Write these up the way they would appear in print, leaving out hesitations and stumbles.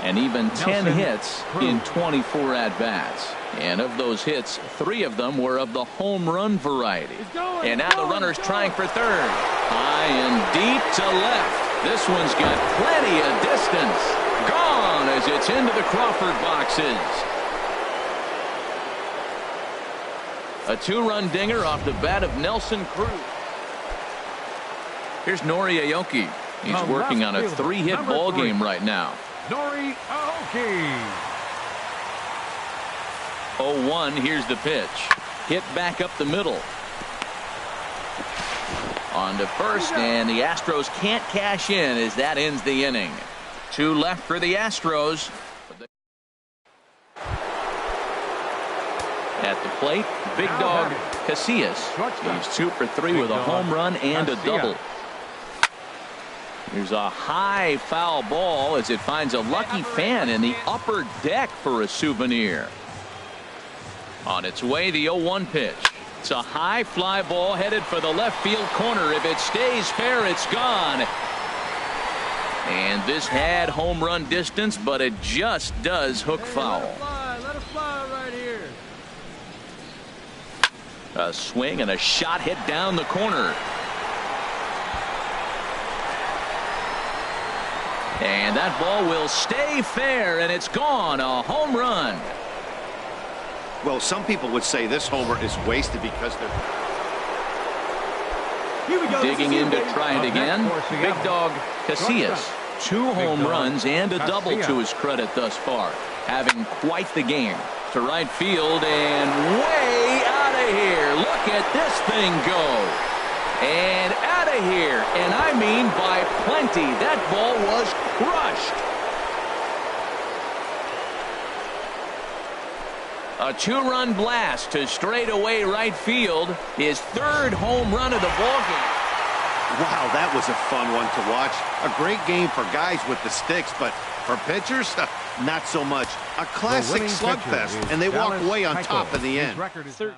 and even 10 hits in 24 at-bats. And of those hits, 3 of them were of the home run variety. And now the runner's trying for third. High and deep to left. This one's got plenty of distance. Gone as it's into the Crawford boxes. A 2-run dinger off the bat of Nelson Cruz. Here's Nori Aoki. He's working on a 3-hit ball game right now. Nori Aoki. 0-1. Here's the pitch. Hit back up the middle. On to first, and the Astros can't cash in as that ends the inning. 2 left for the Astros. At the plate, big dog Casillas. He's 2 for 3 with a home run and a double. Here's a high foul ball as it finds a lucky fan in the upper deck for a souvenir. On its way, the 0-1 pitch. It's a high fly ball headed for the left field corner. If it stays fair, it's gone. And this had home run distance, but it just does hook foul. Let it fly right here. A swing and a shot hit down the corner. And that ball will stay fair, and it's gone. A home run. Well, some people would say this homer is wasted because they're digging in to try it again. Big dog Casillas. 2 home runs and a double to his credit thus far. Having quite the game. To right field and way out of here. Look at this thing go. And out of here. And I mean by plenty. That ball was crushed. A 2-run blast to straightaway right field. His 3rd home run of the ballgame. Wow, that was a fun one to watch. A great game for guys with the sticks, but for pitchers, not so much. A classic slugfest, and they walk away on top in the end. Record is 13.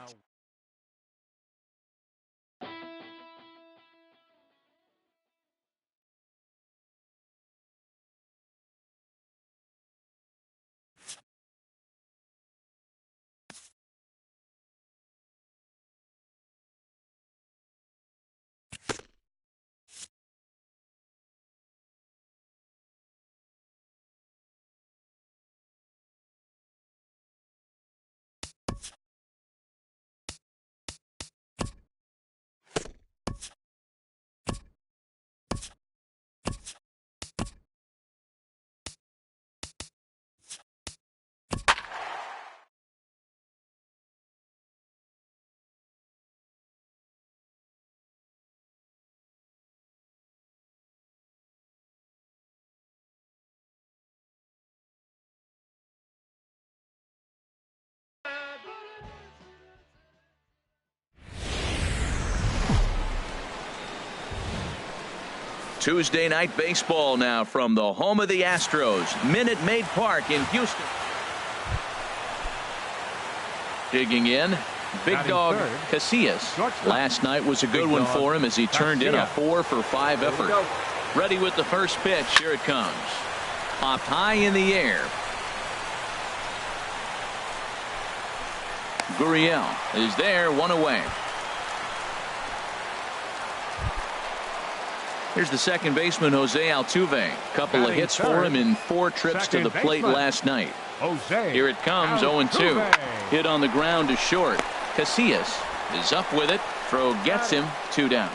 Tuesday night baseball now from the home of the Astros, Minute Maid Park in Houston. Digging in, big dog Casillas. Last night was a good one for him as he turned in a 4 for 5 effort. Ready with the first pitch. Here it comes. Popped high in the air. Gurriel is there, 1 away. Here's the second baseman, Jose Altuve. Couple of hits for him in 4 trips to the plate last night. Here it comes, 0-2. Hit on the ground to short. Casillas is up with it. Throw gets him, 2 down.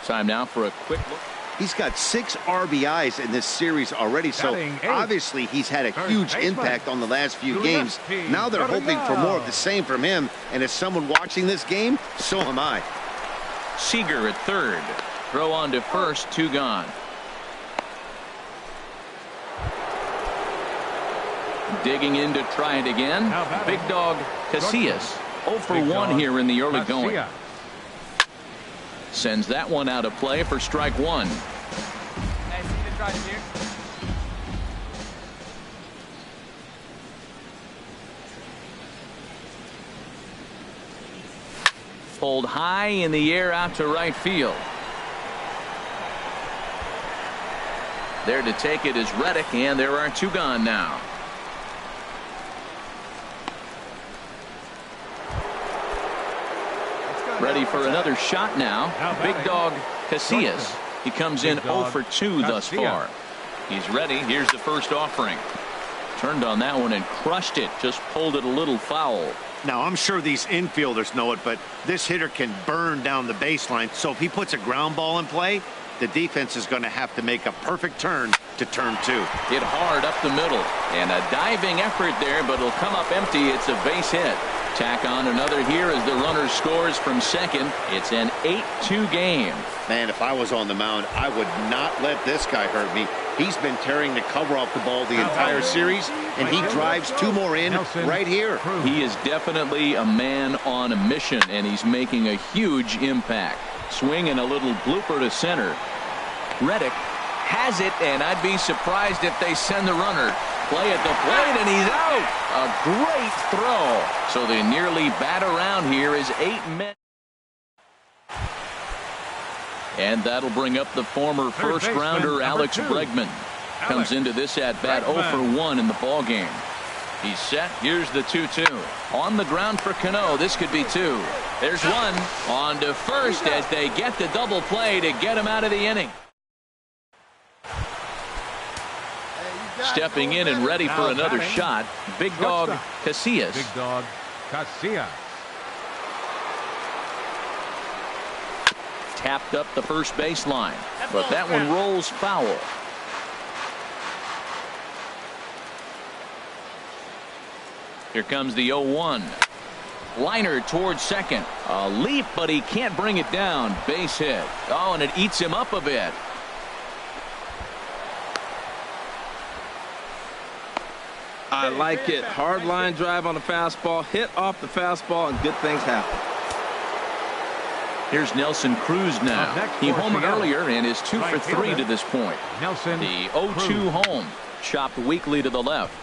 Time now for a quick look. He's got 6 RBIs in this series already, so obviously he's had a huge impact on the last few games. Now they're hoping for more of the same from him, and as someone watching this game, so am I. Seager at third. Throw on to first, 2 gone. Digging in to try it again. Big dog Casillas. 0 for 1 here in the early going. Sends that one out of play for strike 1. Pulled high in the air out to right field. There to take it is Reddick, and there are 2 gone now. Ready for another shot now. Big dog Casillas. He comes in 0 for 2 thus far. He's ready. Here's the first offering. Turned on that one and crushed it. Just pulled it a little foul. Now, I'm sure these infielders know it, but this hitter can burn down the baseline. So if he puts a ground ball in play, the defense is going to have to make a perfect turn to turn 2. Hit hard up the middle. And a diving effort there, but it'll come up empty. It's a base hit. Tack on another here as the runner scores from second. It's an 8-2 game. Man, if I was on the mound, I would not let this guy hurt me. He's been tearing the cover off the ball the entire series, and he drives 2 more in right here. He is definitely a man on a mission, and he's making a huge impact. Swing and a little blooper to center. Reddick has it, and I'd be surprised if they send the runner. Play at the plate, and he's out. A great throw. So they nearly bat around here as 8 men. And that'll bring up the former first-rounder Alex Bregman. Comes into this at-bat 0 for 1 in the ballgame. He's set. Here's the 2-2. On the ground for Cano. This could be 2. There's 1. On to first as they get the double play to get him out of the inning. Stepping in and ready for another shot, Big Dog Casillas. Big Dog Casillas. Tapped up the first baseline, but that one rolls foul. Here comes the 0-1. Liner towards second. A leap, but he can't bring it down. Base hit. Oh, and it eats him up a bit. I like it. Hard line drive on the fastball. Hit off the fastball, and good things happen. Here's Nelson Cruz now. He homered earlier and is 2 for 3 to this point. Nelson the 0-2 home. Chopped weakly to the left.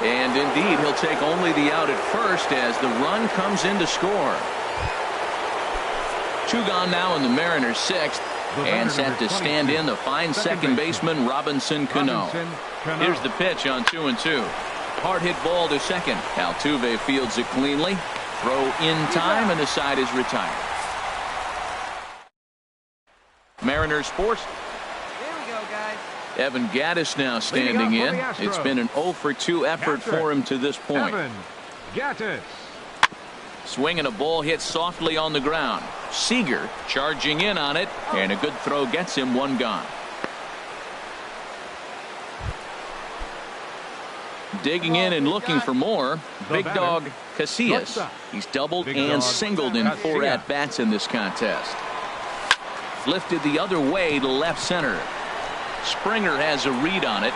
And indeed, he'll take only the out at first as the run comes in to score. 2 gone now in the Mariners' 6th. And set to stand in the fine second baseman Robinson Cano. Here's the pitch on 2-2. Hard hit ball to second. Altuve fields it cleanly. Throw in time, and the side is retired. Mariners Sports. There we go, guys. Evan Gattis now standing in. It's been an 0 for 2 effort for him to this point. Evan Gattis. Swinging a ball hit softly on the ground. Seager charging in on it, and a good throw gets him 1 gone. Digging in and looking for more, Big Dog Casillas. He's doubled and singled in 4 at-bats in this contest. Lifted the other way to left center. Springer has a read on it.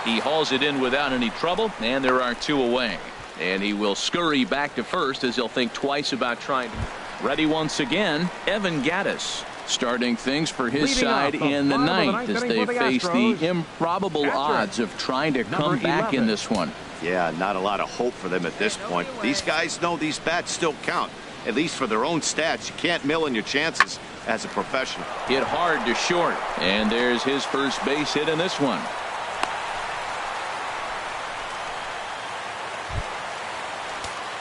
He hauls it in without any trouble, and there are 2 away. And he will scurry back to first as he'll think twice about trying to. Ready once again, Evan Gattis. Starting things for his side in the 9th as they face the improbable odds of trying to come back in this one. Yeah, not a lot of hope for them at this point. These guys know these bats still count, at least for their own stats. You can't mill in your chances as a professional. Hit hard to short, and there's his first base hit in this one.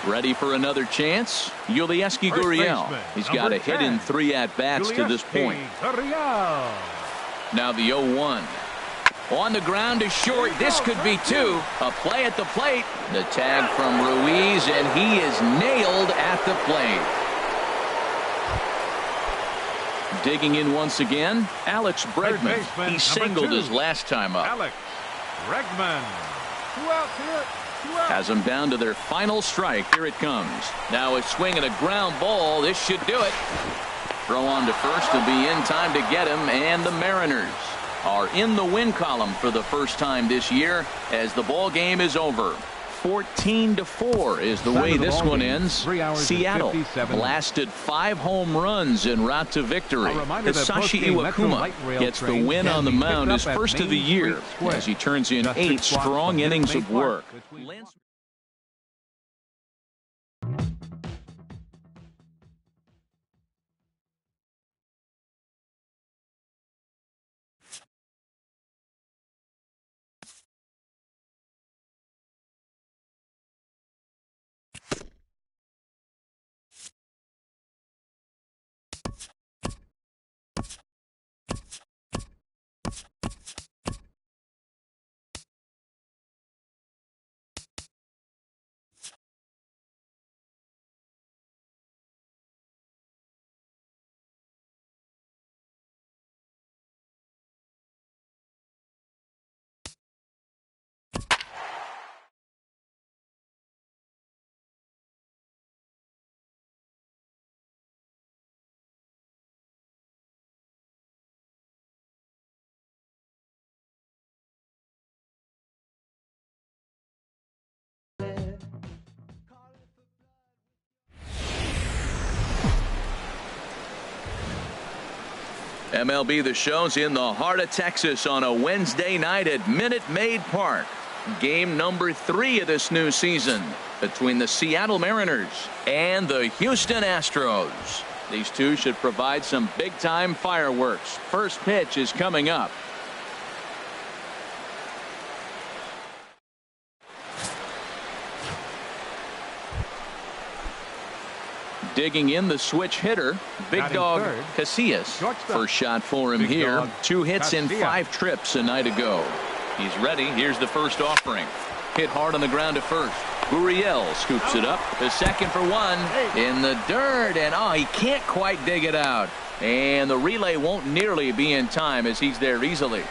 Ready for another chance? Yulieski Gurriel. He's got a hit in 3 at-bats to this point. Now the 0-1. On the ground to short. This could be 2. A play at the plate. The tag from Ruiz, and he is nailed at the plate. Digging in once again, Alex Bregman. He singled his last time up. Alex Bregman. 2 outs here. Has them down to their final strike. Here it comes. Now a swing and a ground ball. This should do it. Throw on to first to be in time to get him, and the Mariners are in the win column for the first time this year as the ball game is over. 14-4 is the way this one ends. Seattle blasted 5 home runs en route to victory. Hisashi Iwakuma gets the win on the mound, his first of the year, as he turns in 8 strong innings of work. MLB The Show's in the heart of Texas on a Wednesday night at Minute Maid Park. Game number 3 of this new season between the Seattle Mariners and the Houston Astros. These two should provide some big-time fireworks. First pitch is coming up. Digging in the switch hitter, Big Dog Casillas. First shot for him here. 2 hits in 5 trips a night ago. He's ready. Here's the first offering. Hit hard on the ground to first. Gurriel scoops it up to second for 1 in the dirt, and he can't quite dig it out. And the relay won't nearly be in time as he's there easily.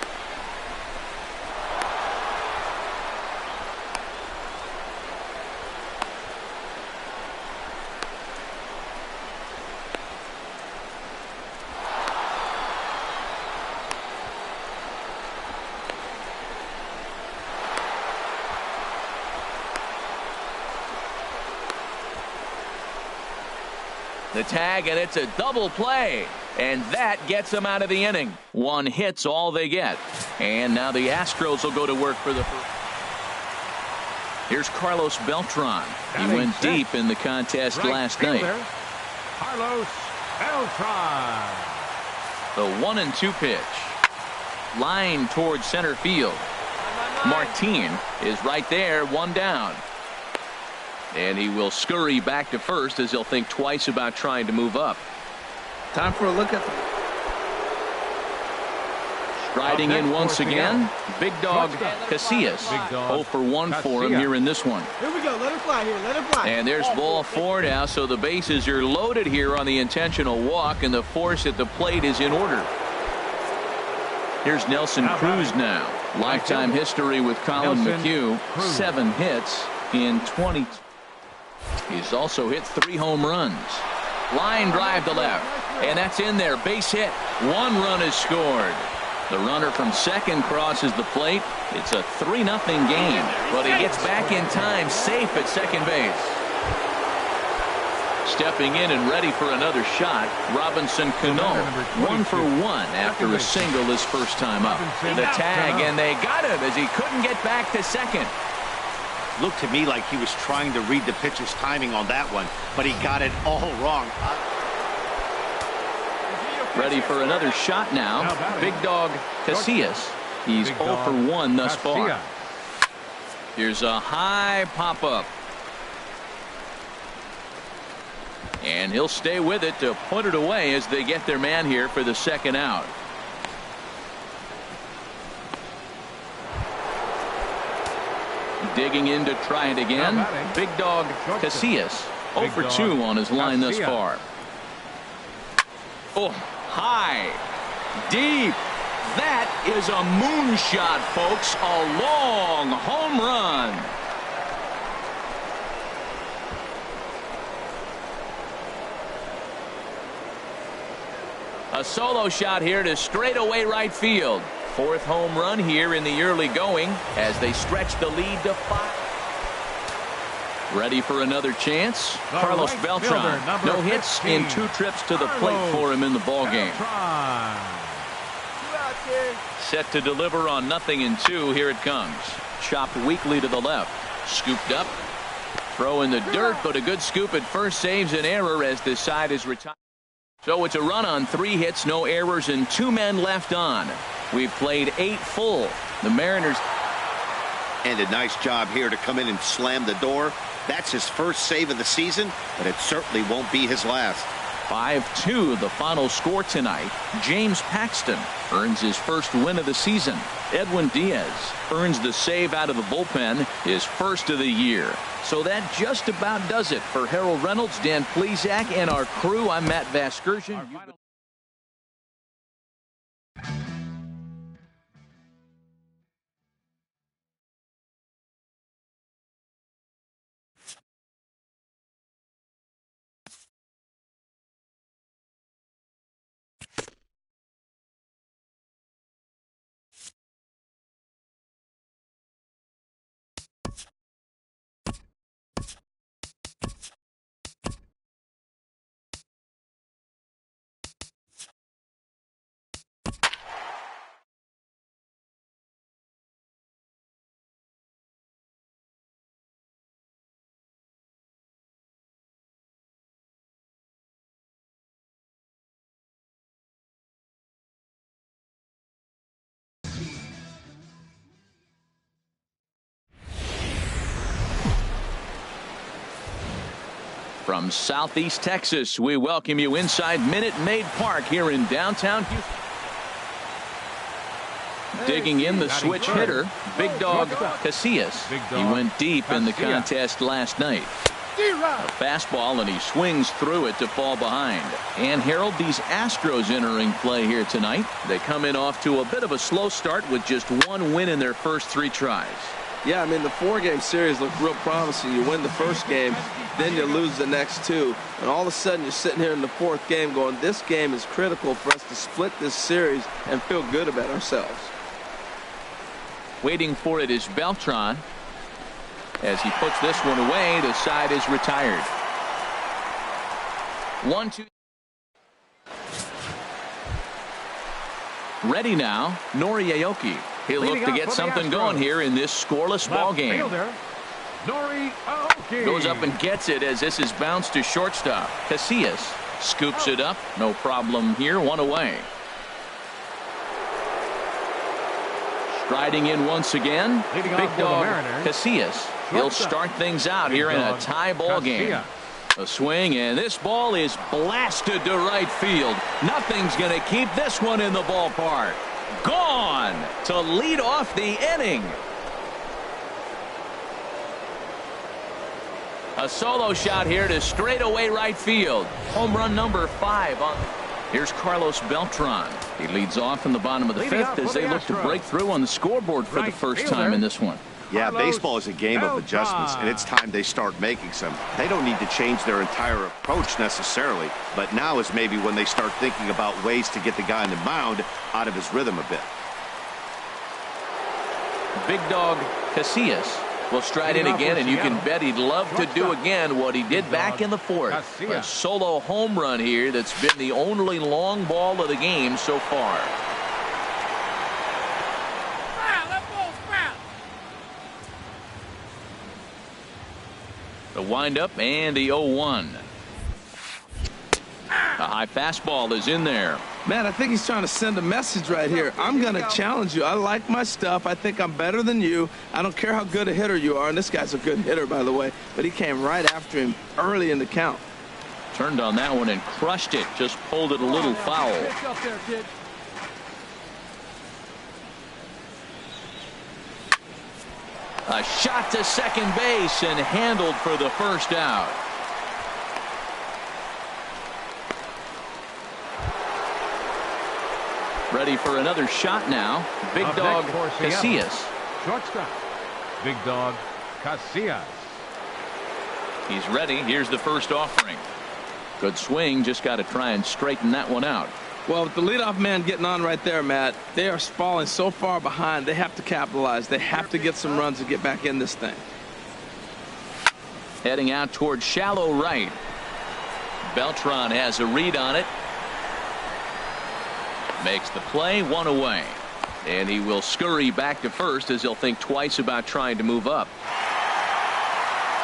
The tag, and it's a double play, and that gets them out of the inning. 1 hit's all they get, and now the Astros will go to work for the first. Here's Carlos Beltran. He went deep in the contest last night. Carlos Beltran. The 1-2 pitch. Line towards center field. Martin is right there, 1 down. And he will scurry back to first as he'll think twice about trying to move up. Time for a look at the... Striding in once again, Big Dog Casillas. 0 for 1 for him here in this one. Here we go. Let it fly here. Let it fly. And there's ball 4 now, so the bases are loaded here on the intentional walk, and the force at the plate is in order. Here's Nelson Cruz now. Lifetime history with Colin McHugh. 7 hits in 20. He's also hit 3 home runs. Line drive to left, and that's in there. Base hit. 1 run is scored. The runner from second crosses the plate. It's a 3-0 game, but he gets back in time, safe at second base. Stepping in and ready for another shot, Robinson Cano. 1 for 1 after a single his first time up. The tag, and they got him as he couldn't get back to second. Looked to me like he was trying to read the pitcher's timing on that one, but he got it all wrong. Ready for another shot now. Big Dog Casillas. He's 0 for 1 thus far. Here's a high pop-up. And he'll stay with it to put it away as they get their man here for the second out. Digging in to try it again. Big Dog Casillas. 0 for 2 on his line thus far. Oh, high. Deep. That is a moonshot, folks. A long home run. A solo shot here to straightaway right field. 4th home run here in the early going as they stretch the lead to 5. Ready for another chance. Carlos Beltran. No hits in 2 trips to the plate for him in the ballgame. Set to deliver on 0-2. Here it comes. Chopped weakly to the left. Scooped up. Throw in the dirt, but a good scoop at first saves an error as this side is retired. So it's a run on 3 hits, no errors, and 2 men left on. We've played 8 full. The Mariners. And a nice job here to come in and slam the door. That's his first save of the season, but it certainly won't be his last. 5-2 the final score tonight. James Paxton earns his first win of the season. Edwin Diaz earns the save out of the bullpen, his first of the year. So that just about does it for Harold Reynolds, Dan Plesac, and our crew. I'm Matt Vasgersian. From Southeast Texas, we welcome you inside Minute Maid Park here in downtown Houston. Digging in the switch hitter, Big Dog Casillas. He went deep in the contest last night. A fastball, and he swings through it to fall behind. And Harold, these Astros entering play here tonight. They come in off to a bit of a slow start with just one win in their first 3 tries. Yeah, I mean, the 4-game series looked real promising. You win the first game, then you lose the next 2. And all of a sudden, you're sitting here in the 4th game going, this game is critical for us to split this series and feel good about ourselves. Waiting for it is Beltran. As he puts this one away, the side is retired. 1-2. Ready now, Nori Aoki. He'll look to get something going here in this scoreless ball game. Goes up and gets it as this is bounced to shortstop. Casillas scoops it up. No problem here. 1 away. Striding in once again, Big Dog Casillas. He'll start things out here in a tie ball game. A swing, and this ball is blasted to right field. Nothing's going to keep this one in the ballpark. Gone to lead off the inning. A solo shot here to straightaway right field. Home run number 5 on. Here's Carlos Beltran. He leads off in the bottom of the 5th as they look to break through on the scoreboard for the first time in this one. Yeah, baseball is a game of adjustments, and it's time they start making some. They don't need to change their entire approach necessarily, but now is maybe when they start thinking about ways to get the guy on the mound out of his rhythm a bit. Big Dog Casillas will stride in again, and you can bet he'd love to do again what he did back in the 4th. A solo home run here that's been the only long ball of the game so far. The windup and the 0-1. A high fastball is in there. Man, I think he's trying to send a message right here. I'm going to challenge you. I like my stuff. I think I'm better than you. I don't care how good a hitter you are. And this guy's a good hitter, by the way. But he came right after him early in the count. Turned on that one and crushed it. Just pulled it a little foul. A shot to second base and handled for the first out. Ready for another shot now. Big Dog Casillas. Shortstop, Big Dog Casillas. He's ready. Here's the first offering. Good swing. Just got to try and straighten that one out. Well, with the leadoff man getting on right there, Matt, they are falling so far behind. They have to capitalize. They have to get some runs to get back in this thing. Heading out towards shallow right. Beltran has a read on it. Makes the play. 1 away. And he will scurry back to first as he'll think twice about trying to move up.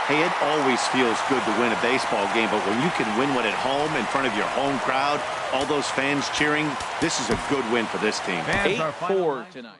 Hey, it always feels good to win a baseball game, but when you can win one at home in front of your home crowd, all those fans cheering, this is a good win for this team. 8-4 tonight.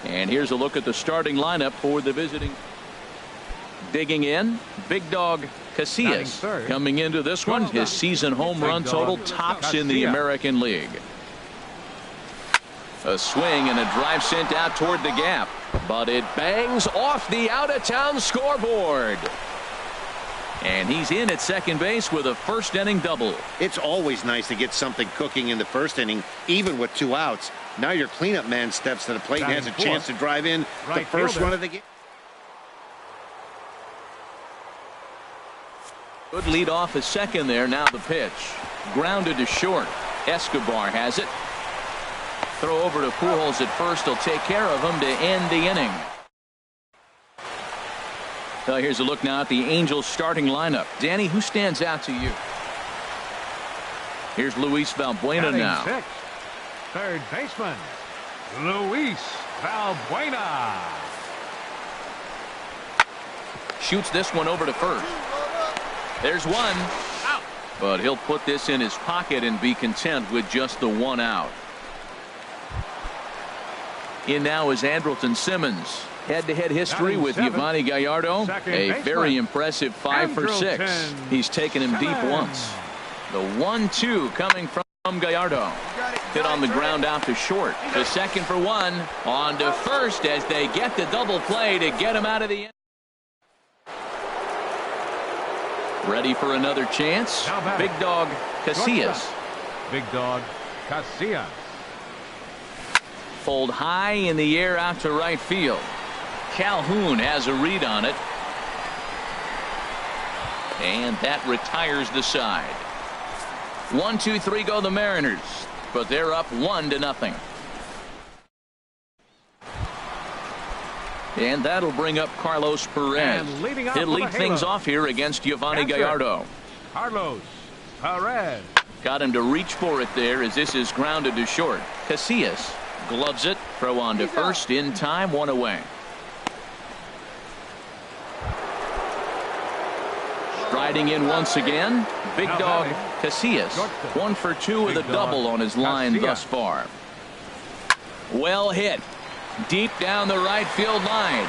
And here's a look at the starting lineup for the visiting. Digging in, Big Dog Casillas. Coming into this one, his season home run total tops in the American League. A swing and a drive sent out toward the gap, but it bangs off the out-of-town scoreboard. And he's in at second base with a first-inning double. It's always nice to get something cooking in the first inning, even with 2 outs. Now your cleanup man steps to the plate and has a chance to drive in the first run of the game. Good lead off a second there. Now the pitch. Grounded to short. Escobar has it. Throw over to Pujols at first. He'll take care of him to end the inning. Here's a look now at the Angels starting lineup. Danny, who stands out to you? Here's Luis Valbuena now. Sixth, third baseman, Luis Valbuena. Shoots this one over to first. There's one. Out. But he'll put this in his pocket and be content with just the 1 out. In now is Andrelton Simmons. Head-to-head history with Yovani Gallardo. A very impressive 5 for 6. He's taken him deep once. The 1-2 coming from Gallardo. Hit on the ground out to short. The second for 1. On to first as they get the double play to get him out of the end. Ready for another chance. Big dog Casillas. Big dog Casillas. Pulled high in the air out to right field. Calhoun has a read on it. And that retires the side. 1, 2, 3 go the Mariners. But they're up 1-0. And that'll bring up Carlos Perez. He'll lead things off here against Yovani Gallardo. Carlos Perez. Got him to reach for it there as this is grounded to short. Casillas gloves it. Throw on to first in time. 1 away. Striding in once again, big dog Casillas. 1 for 2 with a double on his line thus far. Well hit. Deep down the right field line.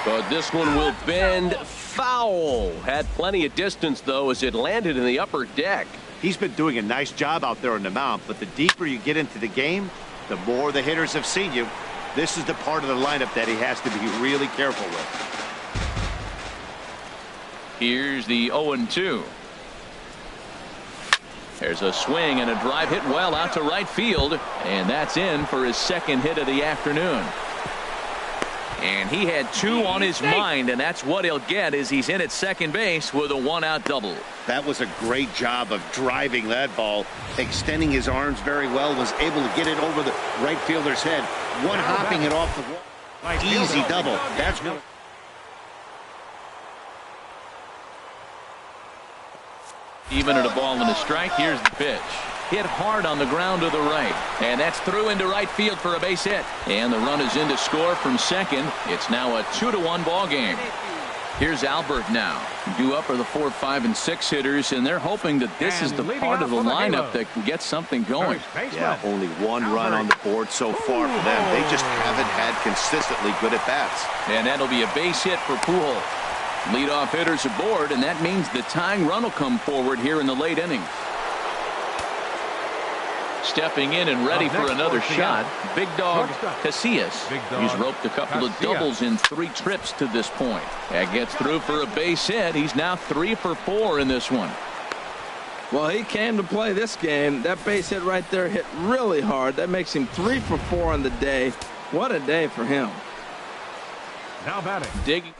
But this one will bend foul. Had plenty of distance, though, as it landed in the upper deck. He's been doing a nice job out there on the mound, but the deeper you get into the game, the more the hitters have seen you. This is the part of the lineup that he has to be really careful with. Here's the 0-2. There's a swing and a drive hit well out to right field, and that's in for his second hit of the afternoon. And he had 2 on his mind, and that's what he'll get as he's in at second base with a 1-out double. That was a great job of driving that ball, extending his arms very well, was able to get it over the right fielder's head, one hopping it off the wall. Easy double. That's what. Even at a ball and a strike, here's the pitch. Hit hard on the ground to the right. And that's through into right field for a base hit. And the run is in to score from second. It's now a 2-1 ball game. Here's Albert now. Due up are the 4, 5, and 6 hitters, and they're hoping that this is the part of the lineup that can get something going. Yeah, only 1 run on the board so far for them. They just haven't had consistently good at-bats. And that'll be a base hit for Pujols. Leadoff hitters aboard, and that means the tying run will come forward here in the late innings. Stepping in and ready for another shot, big dog Casillas. He's roped a couple of doubles in 3 trips to this point. That gets through for a base hit. He's now 3 for 4 in this one. Well, he came to play this game. That base hit right there hit really hard. That makes him 3 for 4 on the day. What a day for him. Now batting. Digging.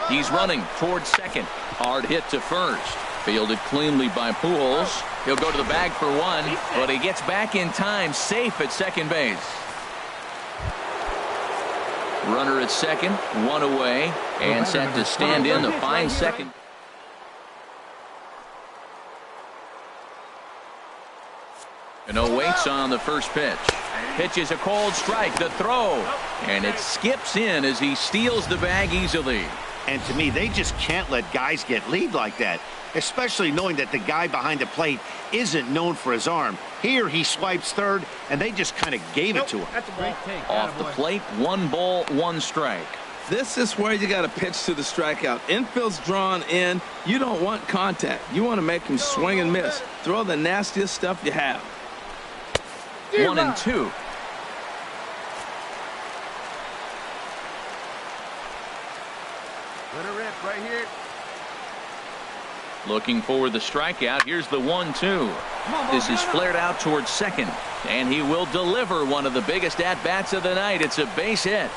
He's running towards second. Hard hit to first. Fielded cleanly by Pujols. He'll go to the bag for 1, but he gets back in time, safe at second base. Runner at second, 1 away, and set to stand in the fine second. Cano waits on the first pitch. Pitches a cold strike, the throw, and it skips in as he steals the bag easily. And to me, they just can't let guys get lead like that, especially knowing that the guy behind the plate isn't known for his arm. Here he swipes third, and they just kind of gave it to him. That's a great take. Off the plate, 1 ball, 1 strike. This is where you got to pitch to the strikeout. Infield's drawn in. You don't want contact. You want to make him swing and miss. Throw the nastiest stuff you have. 1-2. Let her rip right here. Looking for the strikeout. Here's the 1-2. This is flared out towards second, and he will deliver one of the biggest at-bats of the night. It's a base hit.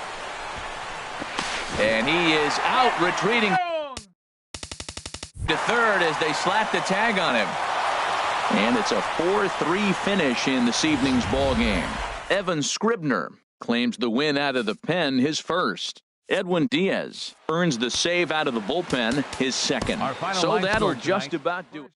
And he is out, retreating to third as they slap the tag on him. And it's a 4-3 finish in this evening's ball game. Evan Scribner claims the win out of the pen, his first. Edwin Diaz earns the save out of the bullpen, his second. So that'll just about do it.